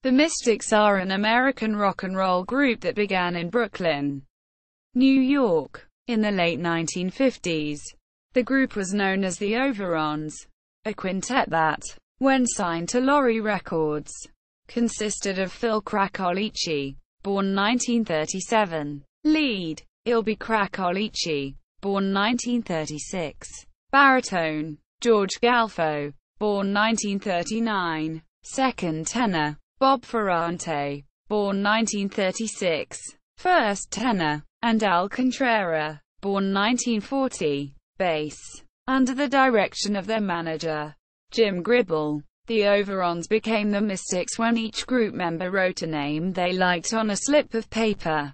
The Mystics are an American rock and roll group that began in Brooklyn, New York, in the late 1950s. The group was known as the Overons, a quintet that, when signed to Laurie Records, consisted of Phil Cracolici, born 1937, lead, Albee Cracolici, born 1936, baritone, George Galfo, born 1939, second tenor, Bob Ferrante, born 1936, first tenor, and Al Contrera, born 1940, bass, under the direction of their manager, Jim Gribble. The Overons became the Mystics when each group member wrote a name they liked on a slip of paper,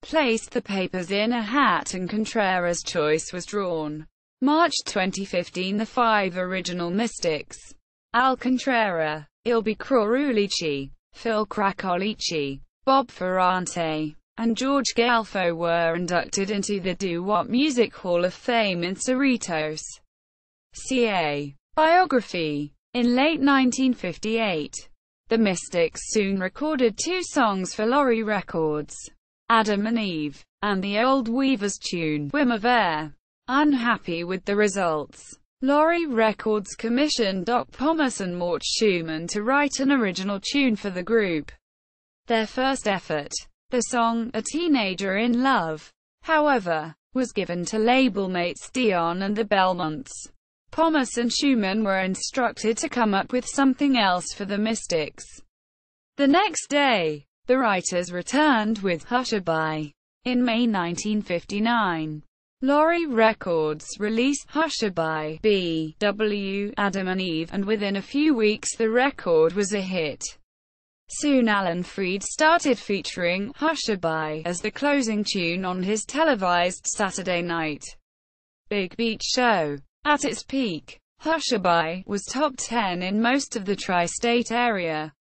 placed the papers in a hat, and Contrera's choice was drawn. March 2015. The five original Mystics, Al Contrera, Albee Cracolici, Phil Cracolici, Bob Ferrante, and George Galfo, were inducted into the Doo-wop Music Hall of Fame in Cerritos, CA. Biography. In late 1958, the Mystics soon recorded two songs for Laurie Records, Adam and Eve, and the Old Weavers tune, Whim of Air. Unhappy with the results, Laurie Records commissioned Doc Pomus and Mort Schumann to write an original tune for the group. Their first effort, the song A Teenager in Love, however, was given to label mates Dion and the Belmonts. Pomus and Schumann were instructed to come up with something else for the Mystics. The next day, the writers returned with Hushabye. In May 1959, Laurie Records released Hushabye, B.W. Adam and Eve, and within a few weeks the record was a hit. Soon Alan Freed started featuring Hushabye as the closing tune on his televised Saturday night Big Beat show. At its peak, Hushabye was top 10 in most of the tri-state area,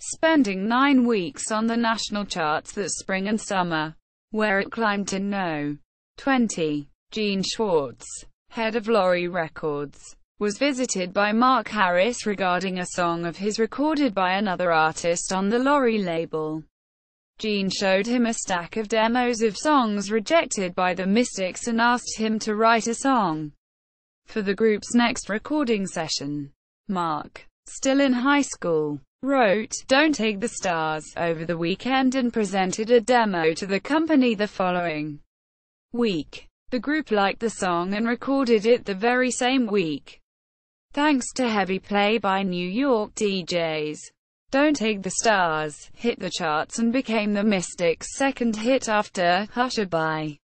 spending 9 weeks on the national charts that spring and summer, where it climbed to No. 20. Gene Schwartz, head of Laurie Records, was visited by Mark Harris regarding a song of his recorded by another artist on the Laurie label. Gene showed him a stack of demos of songs rejected by the Mystics and asked him to write a song for the group's next recording session. Mark, still in high school, wrote Don't Take the Stars over the weekend and presented a demo to the company the following week. The group liked the song and recorded it the very same week. Thanks to heavy play by New York DJs, Don't Take the Stars hit the charts and became the Mystics' second hit after Hushabye.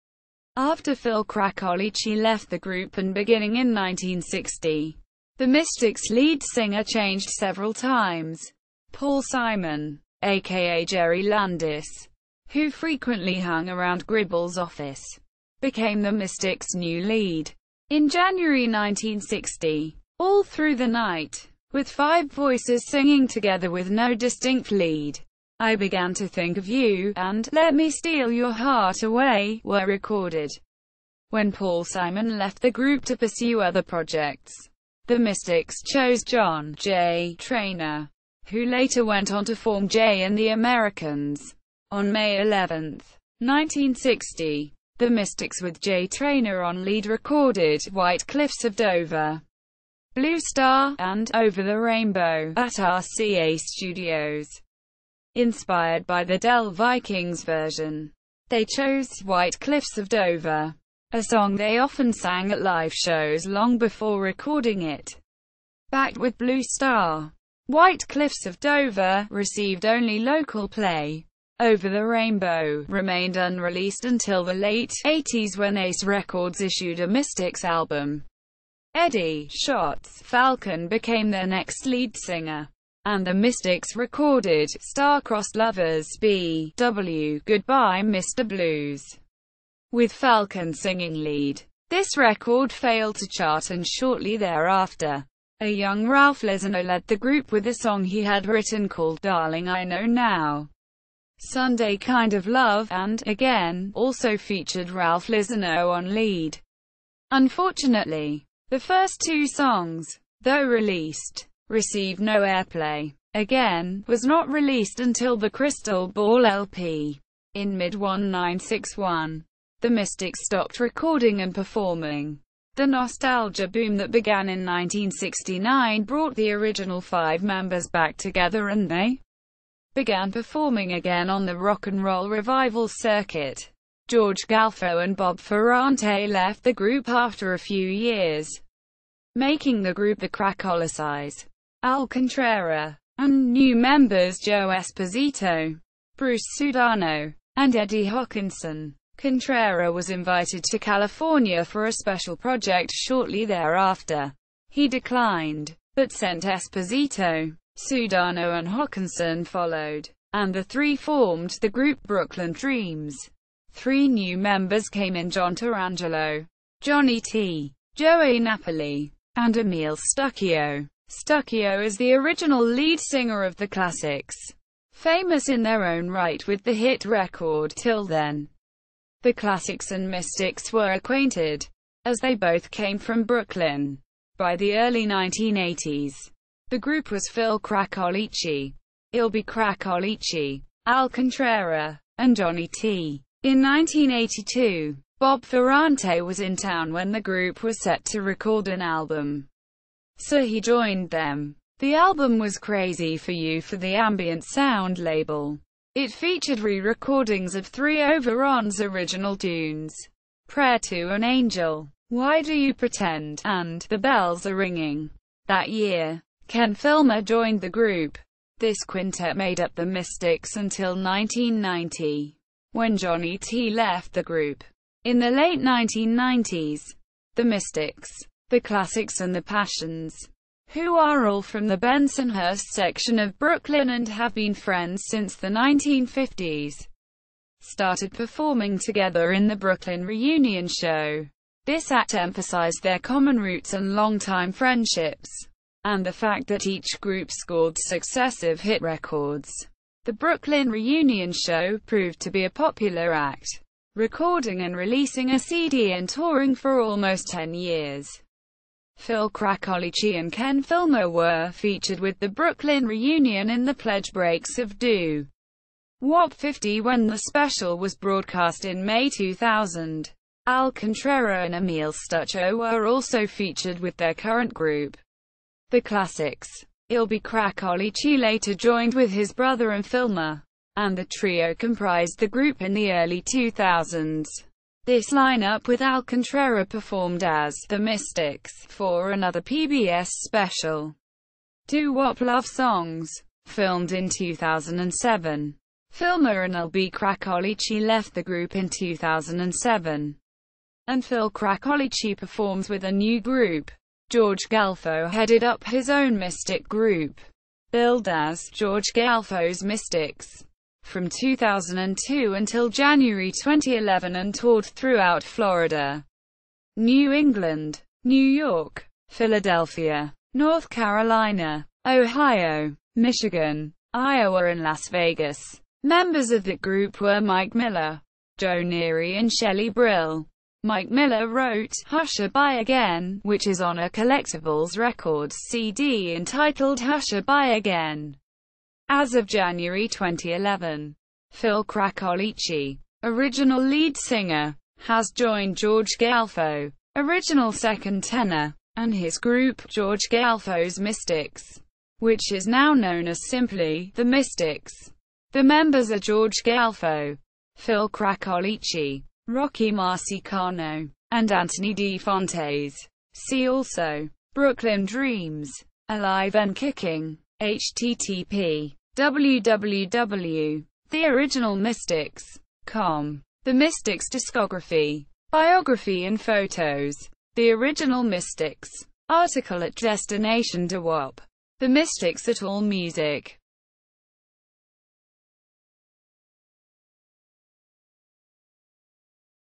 After Phil Cracolici left the group and beginning in 1960, the Mystics' lead singer changed several times. Paul Simon, aka Jerry Landis, who frequently hung around Gribble's office, became the Mystics' new lead. In January 1960, All Through the Night, with 5 voices singing together with no distinct lead, I Began to Think of You, and Let Me Steal Your Heart Away, were recorded. When Paul Simon left the group to pursue other projects, the Mystics chose John J. Traynor, who later went on to form Jay and the Americans. On May 11, 1960, the Mystics with Jay Traynor on lead recorded White Cliffs of Dover, Blue Star, and Over the Rainbow at RCA Studios. Inspired by the Del Vikings version, they chose White Cliffs of Dover, a song they often sang at live shows long before recording it. Backed with Blue Star, White Cliffs of Dover received only local play. Over the Rainbow remained unreleased until the late 80s when Ace Records issued a Mystics album. Eddie Schatz Falcon became their next lead singer, and the Mystics recorded Star-Crossed Lovers B.W. Goodbye Mr. Blues, with Falcon singing lead. This record failed to chart, and shortly thereafter, a young Ralph Lizano led the group with a song he had written called Darling I Know Now. Sunday Kind of Love, and, again, also featured Ralph Lizano on lead. Unfortunately, the first 2 songs, though released, received no airplay. again, was not released until the Crystal Ball LP. In mid-1961, the Mystics stopped recording and performing. The nostalgia boom that began in 1969 brought the original 5 members back together and they began performing again on the rock and roll revival circuit. George Galfo and Bob Ferrante left the group after a few years, making the group the Cracolicis. Al Contrera, and new members Joe Esposito, Bruce Sudano, and Eddie Hawkinson. Contrera was invited to California for a special project shortly thereafter. He declined, but sent Esposito. Sudano and Hawkinson followed, and the 3 formed the group Brooklyn Dreams. 3 new members came in: John Tarangelo, Johnny T, Joey Napoli, and Emile Stucchio. Stucchio is the original lead singer of the Classics, famous in their own right with the hit record Till Then. The Classics and Mystics were acquainted, as they both came from Brooklyn. By the early 1980s, the group was Phil Cracolici, Albee Cracolici, Al Contrera, and Johnny T. In 1982, Bob Ferrante was in town when the group was set to record an album, so he joined them. The album was Crazy for You for the Ambient Sound label. It featured re-recordings of 3 Overons original tunes: Prayer to an Angel, Why Do You Pretend, and The Bells Are Ringing. That year, Ken Filmer joined the group. This quintet made up the Mystics until 1990, when Johnny T left the group. In the late 1990s, the Mystics, the Classics and the Passions, who are all from the Bensonhurst section of Brooklyn and have been friends since the 1950s, started performing together in the Brooklyn Reunion show. This act emphasized their common roots and longtime friendships, and the fact that each group scored successive hit records. The Brooklyn Reunion show proved to be a popular act, recording and releasing a CD and touring for almost 10 years. Phil Cracolici and Ken Filmer were featured with the Brooklyn Reunion in the pledge breaks of Doo-wop 50 when the special was broadcast in May 2000. Al Contrera and Emile Stucchio were also featured with their current group, the Classics. Albee Cracolici later joined with his brother and Filmer, and the trio comprised the group in the early 2000s. This lineup with Al Contrera performed as the Mystics for another PBS special, Doo-wop Love Songs, filmed in 2007. Filmer and Albee Cracolici left the group in 2007, and Phil Cracolici performs with a new group. George Galfo headed up his own Mystic group, billed as George Galfo's Mystics, from 2002 until January 2011, and toured throughout Florida, New England, New York, Philadelphia, North Carolina, Ohio, Michigan, Iowa and Las Vegas. Members of the group were Mike Miller, Joe Neary and Shelley Brill. Mike Miller wrote "Hush-a-Bye Again," which is on a Collectibles Records CD entitled "Hush-a-Bye Again." As of January 2011, Phil Cracolici, original lead singer, has joined George Galfo, original second tenor, and his group, George Galfo's Mystics, which is now known as simply the Mystics. The members are George Galfo, Phil Cracolici, Rocky Marciano, and Anthony DeFontes. See also Brooklyn Dreams, Alive and Kicking. http www.theoriginalmystics.com. The Mystics discography, biography and photos. The Original Mystics. Article at Destination Doo-wop. The Mystics at AllMusic.